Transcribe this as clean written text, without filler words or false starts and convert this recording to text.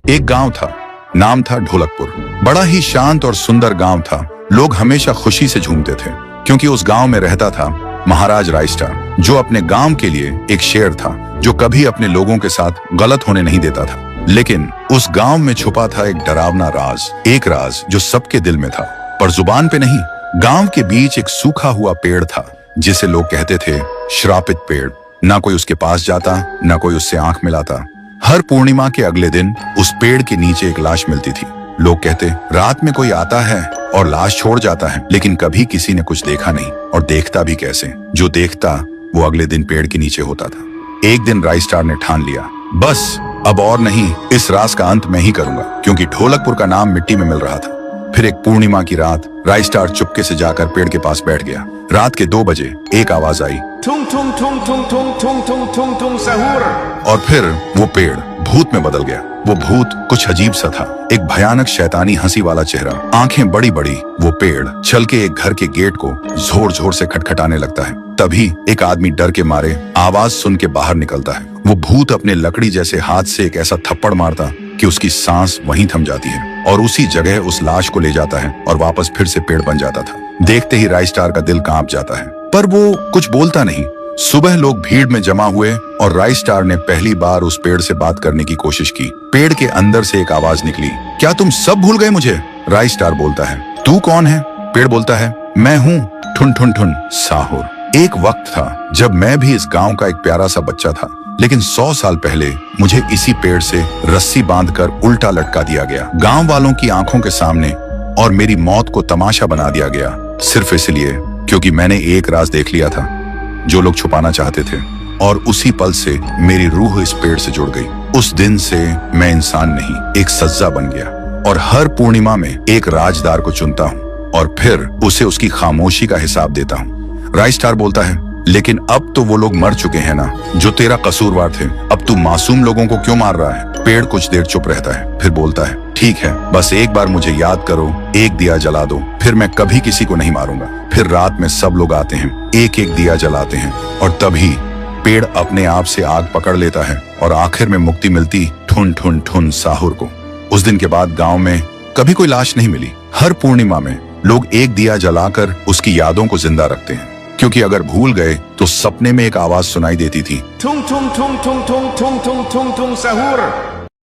एक गांव था, नाम था ढोलकपुर। बड़ा ही शांत और सुंदर गांव था। लोग हमेशा खुशी से झूमते थे क्योंकि उस गांव में रहता था महाराज रायस्टार, जो अपने गांव के लिए एक शेर था जो कभी अपने लोगों के साथ गलत होने नहीं देता था। लेकिन उस गांव में छुपा था एक डरावना राज, एक राज जो सबके दिल में था पर जुबान पे नहीं। गांव के बीच एक सूखा हुआ पेड़ था जिसे लोग कहते थे श्रापित पेड़। ना कोई उसके पास जाता, ना कोई उससे आंख मिलाता। हर पूर्णिमा के अगले दिन उस पेड़ के नीचे एक लाश मिलती थी। लोग कहते रात में कोई आता है और लाश छोड़ जाता है, लेकिन कभी किसी ने कुछ देखा नहीं और देखता भी कैसे। जो देखता वो अगले दिन पेड़ के नीचे होता था। एक दिन रायस्टार ने ठान लिया, बस अब और नहीं, इस राज का अंत मैं ही करूंगा, क्योंकि ढोलकपुर का नाम मिट्टी में मिल रहा था। फिर एक पूर्णिमा की रात रायस्टार चुपके से जाकर पेड़ के पास बैठ गया। रात के 2 बजे एक आवाज आई, ठुंग ठुंग ठुंग ठुंग ठुंग ठुंग ठुंग ठुंग ठुंग सहूर। और फिर वो पेड़ भूत में बदल गया। वो भूत कुछ अजीब सा था, एक भयानक शैतानी हंसी वाला चेहरा, आंखें बड़ी बड़ी। वो पेड़ चल के एक घर के गेट को जोर जोर से खटखटाने लगता है। तभी एक आदमी डर के मारे आवाज सुन के बाहर निकलता है। वो भूत अपने लकड़ी जैसे हाथ से एक ऐसा थप्पड़ मारता कि उसकी सांस वहीं थम जाती है और उसी जगह उस लाश को ले जाता है और वापस फिर से पेड़ बन जाता था। देखते ही रायस्टार का दिल कांप जाता है, पर वो कुछ बोलता नहीं। सुबह लोग भीड़ में जमा हुए और रायस्टार ने पहली बार उस पेड़ से बात करने की कोशिश की। पेड़ के अंदर से एक आवाज निकली, क्या तुम सब भूल गए मुझे? रायस्टार बोलता है, तू कौन है? पेड़ बोलता है, मैं हूँ ठुन ठुन ठुन साहुर। एक वक्त था जब मैं भी इस गांव का एक प्यारा सा बच्चा था, लेकिन 100 साल पहले मुझे इसी पेड़ से रस्सी बांधकर उल्टा लटका दिया गया, गांव वालों की आंखों के सामने, और मेरी मौत को तमाशा बना दिया गया, सिर्फ इसलिए क्योंकि मैंने एक राज देख लिया था जो लोग छुपाना चाहते थे। और उसी पल से मेरी रूह इस पेड़ से जुड़ गई। उस दिन से मैं इंसान नहीं, एक सज्जा बन गया और हर पूर्णिमा में एक राजदार को चुनता हूँ और फिर उसे उसकी खामोशी का हिसाब देता हूँ। रायस्टार बोलता है, लेकिन अब तो वो लोग मर चुके हैं ना जो तेरा कसूरवार थे। अब तू मासूम लोगों को क्यों मार रहा है? पेड़ कुछ देर चुप रहता है, फिर बोलता है, ठीक है, बस एक बार मुझे याद करो, एक दिया जला दो, फिर मैं कभी किसी को नहीं मारूंगा। फिर रात में सब लोग आते हैं, एक एक दिया जलाते हैं और तभी पेड़ अपने आप से आग पकड़ लेता है और आखिर में मुक्ति मिलती ठुन ठुन ठुन साहुर को। उस दिन के बाद गांव में कभी कोई लाश नहीं मिली। हर पूर्णिमा में लोग एक दिया जलाकर उसकी यादों को जिंदा रखते हैं, क्योंकि अगर भूल गए तो सपने में एक आवाज सुनाई देती थी, ठुंग ठुंग ठुंग ठुंग ठुंग ठुंग ठुंग ठुंग ठुंग सहूर।